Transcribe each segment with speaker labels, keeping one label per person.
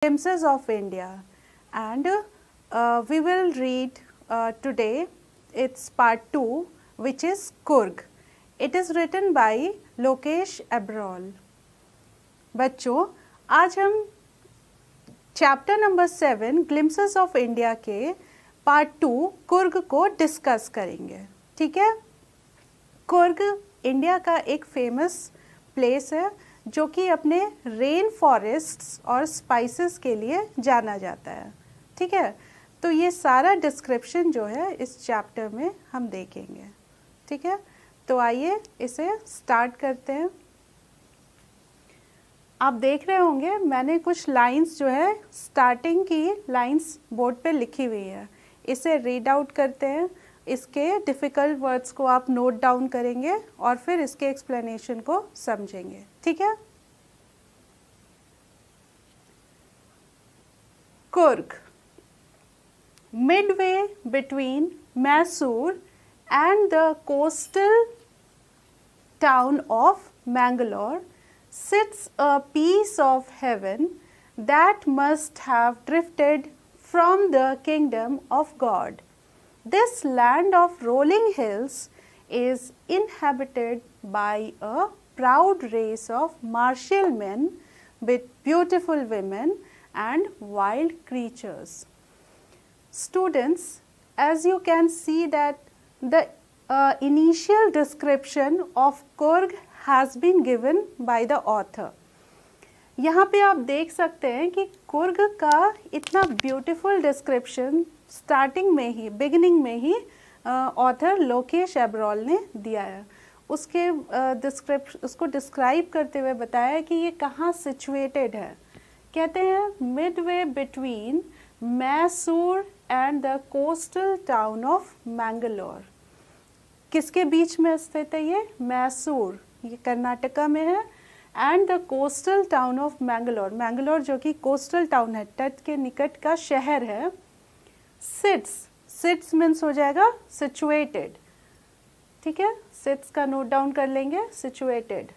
Speaker 1: Glimpses of India, and we will read today its part 2, which is Kurg. It is written by Lokesh एब्रॉल। बच्चों, आज हम chapter number 7 glimpses of India के part 2 Coorg को discuss करेंगे। ठीक है, कुर्ग इंडिया का एक फेमस प्लेस है जो कि अपने रेन फॉरेस्ट्स और स्पाइसेस के लिए जाना जाता है। ठीक है, तो ये सारा डिस्क्रिप्शन जो है इस चैप्टर में हम देखेंगे। ठीक है, तो आइए इसे स्टार्ट करते हैं। आप देख रहे होंगे मैंने कुछ लाइंस जो है स्टार्टिंग की लाइंस बोर्ड पे लिखी हुई है, इसे रीड आउट करते हैं। इसके डिफ़िकल्ट वर्ड्स को आप नोट डाउन करेंगे और फिर इसके एक्सप्लेनेशन को समझेंगे। ठीक है, Coorg, midway between Mysore and the coastal town of Mangalore sits a piece of heaven that must have drifted from the kingdom of God. This land of rolling hills is inhabited by a proud race of martial men with beautiful women and wild creatures. Students, as you can see that the initial description of Kurg has been given by the author. यहाँ पे आप देख सकते हैं कि कुर्ग का इतना beautiful description starting में ही, बिगिनिंग में ही ऑथर लोकेश एब्रॉल ने दिया है। उसको डिस्क्राइब करते हुए बताया कि ये कहाँ सिचुएटेड है। कहते हैं Midway between Mysore and the coastal town of Mangalore. किसके बीच में स्थित है ये? मैसूर, ये कर्नाटका में है, and the coastal town of Mangalore, Mangalore जो कि कोस्टल टाउन है, तट के निकट का शहर है। सिट्स मीन्स हो जाएगा सिचुएटेड। ठीक है, सिट्स का नोट डाउन कर लेंगे, situated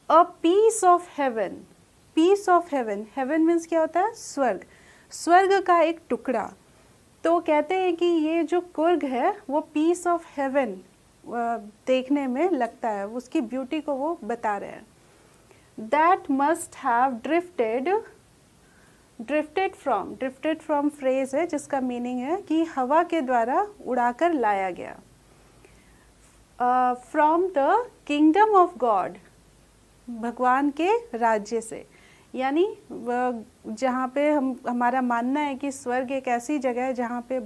Speaker 1: a piece of heaven. Piece of heaven, heaven means क्या होता है? स्वर्ग, स्वर्ग का एक टुकड़ा। तो कहते हैं कि ये जो कुर्ग है वो पीस ऑफ हेवन देखने में लगता है, उसकी ब्यूटी को वो बता रहे हैं। That must have drifted from phrase है जिसका मीनिंग है कि हवा के द्वारा उड़ाकर लाया गया। From the kingdom of God, भगवान के राज्य से, यानी जहाँ पे हमारा मानना है कि स्वर्ग एक ऐसी जगह है जहाँ पे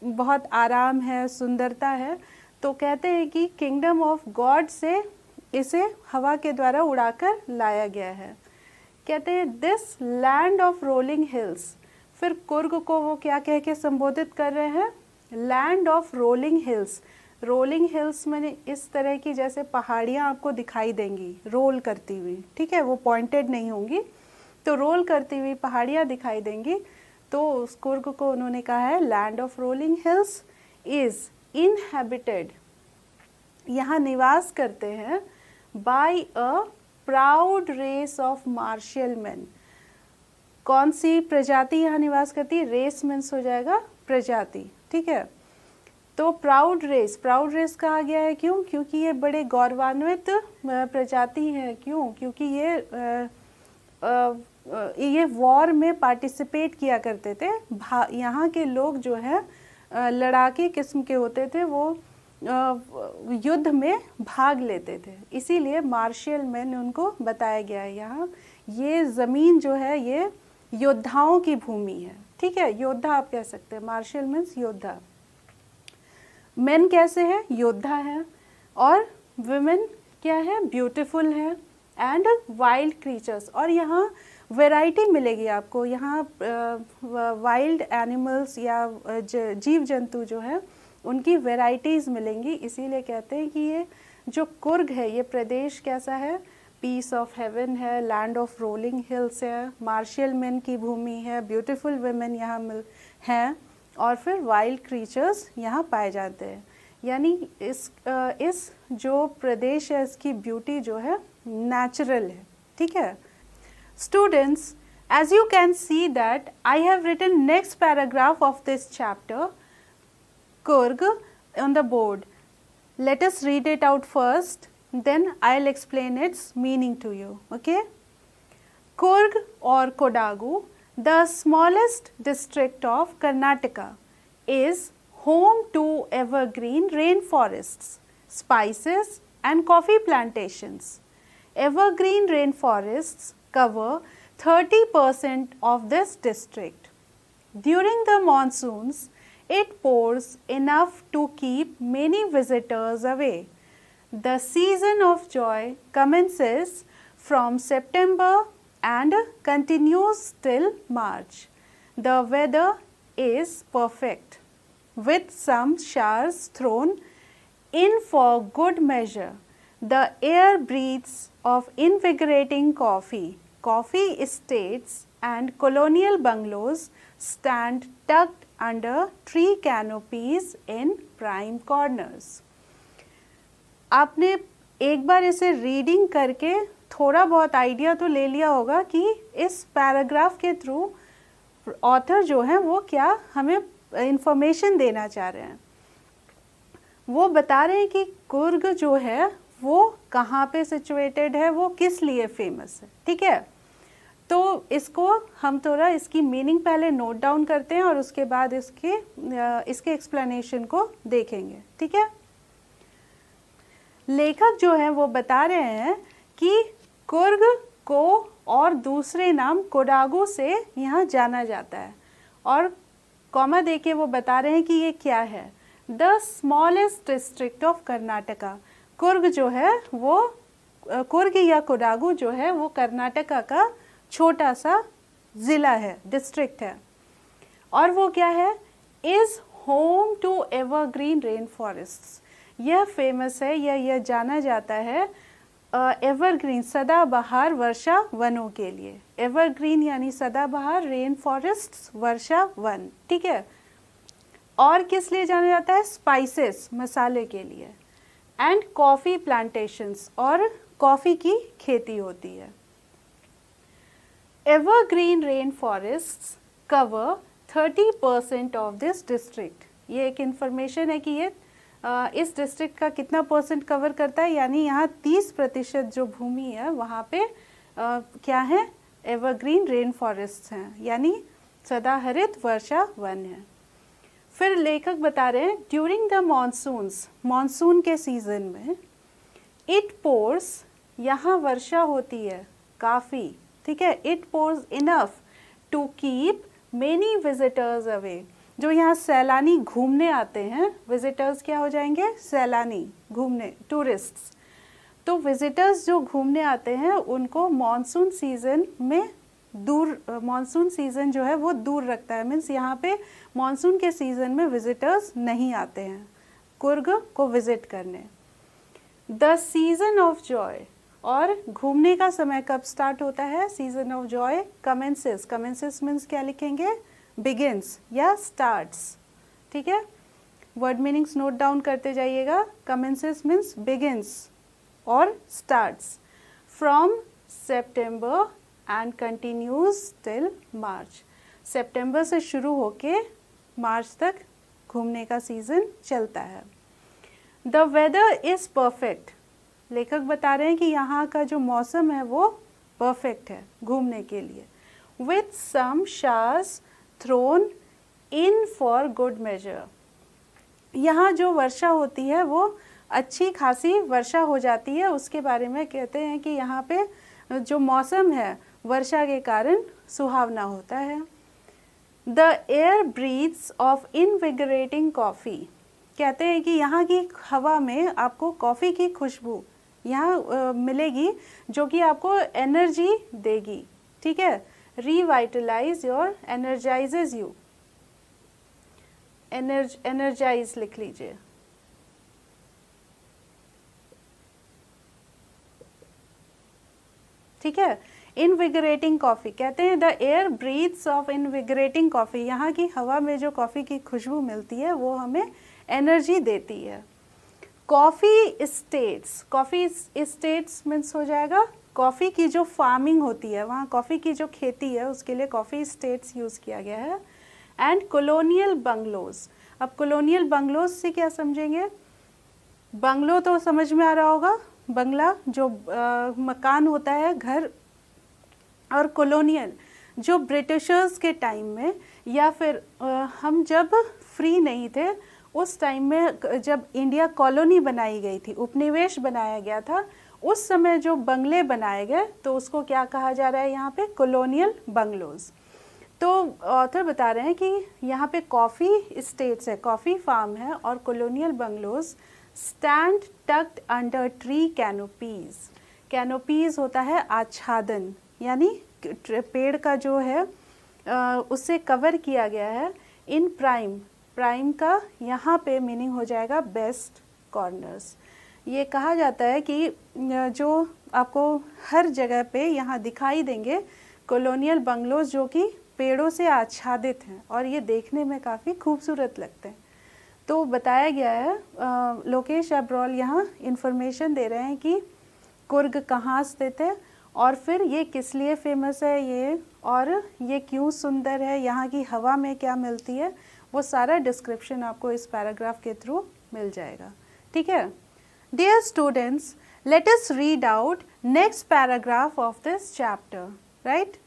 Speaker 1: बहुत आराम है, सुंदरता है। तो कहते हैं कि किंगडम ऑफ गॉड से इसे हवा के द्वारा उड़ाकर लाया गया है। कहते हैं this land of rolling hills. फिर कुर्ग को वो क्या कह के संबोधित कर रहे हैं? Land of rolling hills. Rolling hills में इस तरह की जैसे पहाड़ियाँ आपको दिखाई देंगी रोल करती हुई। ठीक है, वो पॉइंटेड नहीं होंगी, तो रोल करती हुई पहाड़ियाँ दिखाई देंगी। तो उस कुर्ग को उन्होंने कहा है land of rolling hills is inhabited, यहाँ निवास करते हैं, by a proud race of martial man. कौन सी प्रजाति यहाँ निवास करती है? रेस मीन्स हो जाएगा प्रजाति। ठीक है, तो प्राउड रेस कहा गया है क्यों? क्योंकि ये बड़े गौरवान्वित प्रजाति है। क्यों? क्योंकि ये वॉर में पार्टिसिपेट किया करते थे। यहाँ के लोग जो है लड़ाके किस्म के होते थे, वो युद्ध में भाग लेते थे, इसीलिए मार्शियल मैन उनको बताया गया है। यहाँ ये ज़मीन जो है ये योद्धाओं की भूमि है। ठीक है, योद्धा आप कह सकते हैं, मार्शियल मीन्स योद्धा। मेन कैसे हैं? योद्धा है। और वुमेन क्या है? ब्यूटीफुल है। एंड वाइल्ड क्रीचर्स, और यहाँ वैरायटी मिलेगी आपको। यहाँ वाइल्ड एनिमल्स या जीव जंतु जो है उनकी वैरायटीज़ मिलेंगी। इसीलिए कहते हैं कि ये जो कुर्ग है, ये प्रदेश कैसा है? पीस ऑफ हेवन है, लैंड ऑफ रोलिंग हिल्स है, मार्शियल मैन की भूमि है, ब्यूटीफुल वुमेन यहाँ हैं, और फिर वाइल्ड क्रीचर्स यहाँ पाए जाते हैं। यानी इस जो प्रदेश है इसकी ब्यूटी जो है नेचुरल है, ठीक है। Students, as you can see that I have written next paragraph of this chapter, Coorg, on the board. Let us read it out first, then I'll explain its meaning to you, okay? Coorg or Kodagu, the smallest district of Karnataka, is home to evergreen rainforests, spices and coffee plantations. Evergreen rainforests cover 30% of this district. During the monsoons, it pours enough to keep many visitors away. The season of joy commences from September and continues till March. The weather is perfect, with some showers thrown in for good measure. The air breathes of invigorating coffee. Coffee estates and colonial bungalows stand tucked under tree canopies in prime corners. आपने एक बार इसे reading करके थोड़ा बहुत idea तो ले लिया होगा कि इस पैराग्राफ के थ्रू ऑथर जो है वो क्या हमें इंफॉर्मेशन देना चाह रहे हैं। वो बता रहे हैं कि कुर्ग जो है वो कहाँ पे सिचुएटेड है, वो किस लिए फेमस है, ठीक है। तो इसको हम थोड़ा इसकी मीनिंग पहले नोट डाउन करते हैं और उसके बाद इसके एक्सप्लेनेशन को देखेंगे, ठीक है। लेखक जो है वो बता रहे हैं कि कुर्ग को और दूसरे नाम कोडागू से यहाँ जाना जाता है, और कॉमा देके वो बता रहे हैं कि ये क्या है। The smallest district of Karnataka, Coorg जो है वो कुर्ग या कोडागू जो है वो कर्नाटका का छोटा सा ज़िला है, डिस्ट्रिक्ट है, और वो क्या है, is home to evergreen rain forests. यह फेमस है या यह जाना जाता है एवरग्रीन सदाबहार वर्षा वनों के लिए। एवरग्रीन यानी सदाबहार, रेन फॉरेस्ट्स वर्षा वन, ठीक है। और किस लिए जाना जाता है, स्पाइसेस मसाले के लिए, एंड कॉफ़ी प्लांटेशंस, और कॉफ़ी की खेती होती है। Evergreen rainforests cover 30% of this district. ये एक इंफॉर्मेशन है कि ये इस डिस्ट्रिक्ट का कितना परसेंट कवर करता है, यानी यहाँ 30% जो भूमि है वहाँ पे क्या है, एवरग्रीन रेन फॉरेस्ट हैं, यानी सदाहरित वर्षा वन है। फिर लेखक बता रहे हैं ड्यूरिंग द मानसून्स, मानसून के सीजन में, इट पोर्स, यहाँ वर्षा होती है काफ़ी, ठीक है। It pours enough to keep many visitors away, जो यहाँ सैलानी घूमने आते हैं, विजिटर्स क्या हो जाएंगे, सैलानी घूमने, टूरिस्ट्स। तो विजिटर्स जो घूमने आते हैं उनको मॉनसून सीजन में मॉनसून सीजन जो है वो दूर रखता है, मीन्स यहाँ पे मॉनसून के सीजन में विजिटर्स नहीं आते हैं कुर्ग को विजिट करने। द सीजन ऑफ जॉय, और घूमने का समय कब स्टार्ट होता है, season of Joy commences, commences means क्या लिखेंगे, बिगिन्स या स्टार्ट्स, ठीक है। वर्ड मीनिंग्स नोट डाउन करते जाइएगा। कमेंसेस मीन्स बिगिन्स और starts, from September and continues till March. सितंबर से शुरू होके मार्च तक घूमने का सीजन चलता है। द वेदर इज़ परफेक्ट, लेखक बता रहे हैं कि यहाँ का जो मौसम है वो परफेक्ट है घूमने के लिए। With some showers thrown in for good measure, यहाँ जो वर्षा होती है वो अच्छी खासी वर्षा हो जाती है, उसके बारे में कहते हैं कि यहाँ पे जो मौसम है वर्षा के कारण सुहावना होता है। The air breathes of invigorating coffee, कहते हैं कि यहाँ की हवा में आपको कॉफ़ी की खुशबू यहाँ मिलेगी जो कि आपको एनर्जी देगी, ठीक है। Revitalise your energises you, energise लिख लीजिए। ठीक है। इनविगरेटिंग कॉफ़ी, कहते हैं the air breathes of invigorating coffee, यहाँ की हवा में जो कॉफ़ी की खुशबू मिलती है वो हमें एनर्जी देती है। कॉफ़ी स्टेट्स मीन्स हो जाएगा कॉफ़ी की जो फार्मिंग होती है, वहाँ कॉफ़ी की जो खेती है उसके लिए कॉफ़ी स्टेट्स यूज़ किया गया है। And colonial bungalows. अब कॉलोनियल बंगलोज से क्या समझेंगे? बंगलो तो समझ में आ रहा होगा, बंगला जो मकान होता है, घर। और कॉलोनियल जो ब्रिटिशर्स के टाइम में या फिर हम जब फ्री नहीं थे उस टाइम में, जब इंडिया कॉलोनी बनाई गई थी, उपनिवेश बनाया गया था, उस समय जो बंगले बनाए गए तो उसको क्या कहा जा रहा है यहाँ पे? Colonial bungalows. तो ऑथर बता रहे हैं कि यहाँ पे कॉफ़ी स्टेट्स है, कॉफ़ी फार्म है, और colonial bungalows stand tucked under tree canopies. Canopies होता है आच्छादन, यानी पेड़ का जो है उससे कवर किया गया है। इन प्राइम का यहाँ पे मीनिंग हो जाएगा बेस्ट कॉर्नर्स। ये कहा जाता है कि जो आपको हर जगह पे यहाँ दिखाई देंगे कॉलोनियल बंगलोज जो कि पेड़ों से आच्छादित हैं और ये देखने में काफ़ी खूबसूरत लगते हैं। तो बताया गया है, लोकेश अब्रोल यहाँ इंफॉर्मेशन दे रहे हैं कि कुर्ग कहाँ स्थित है और फिर ये किस लिए फेमस है ये, और ये क्यों सुंदर है, यहाँ की हवा में क्या मिलती है, वो सारा डिस्क्रिप्शन आपको इस पैराग्राफ के थ्रू मिल जाएगा। ठीक है dear students, let us read out next paragraph of this chapter, right?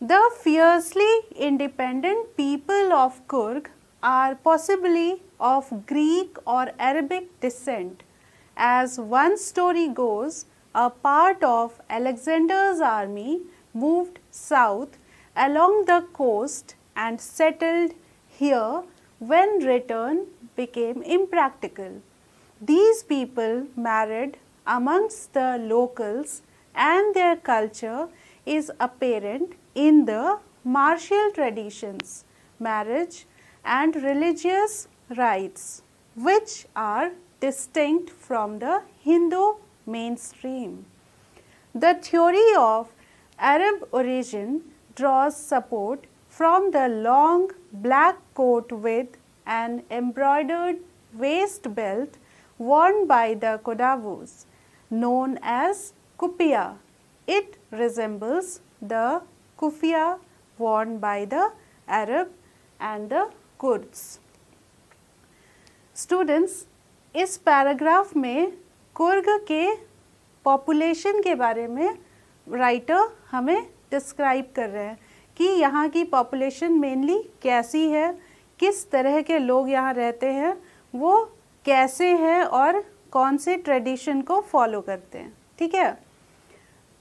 Speaker 1: The fiercely independent people of Coorg are possibly of Greek or Arabic descent. As one story goes, a part of Alexander's army moved south along the coast and settled here when return became impractical. These people married amongst the locals and their culture is apparent in the martial traditions, marriage and religious rites, which are distinct from the Hindu mainstream. The theory of Arab origin draws support from the long black coat with an embroidered waist belt worn by the Kodavos, known as kufiya. It resembles the kufiya worn by the Arab and the Kurds. Students, इस paragraph में कुर्ग के population के बारे में writer हमें describe कर रहे हैं कि यहाँ की पॉपुलेशन मेनली कैसी है, किस तरह के लोग यहाँ रहते हैं, वो कैसे हैं और कौन से ट्रेडिशन को फॉलो करते हैं। ठीक है,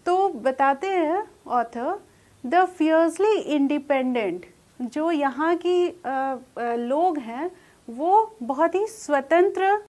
Speaker 1: तो बताते हैं ऑथर, द फियर्सली इंडिपेंडेंट, जो यहाँ की लोग हैं वो बहुत ही स्वतंत्र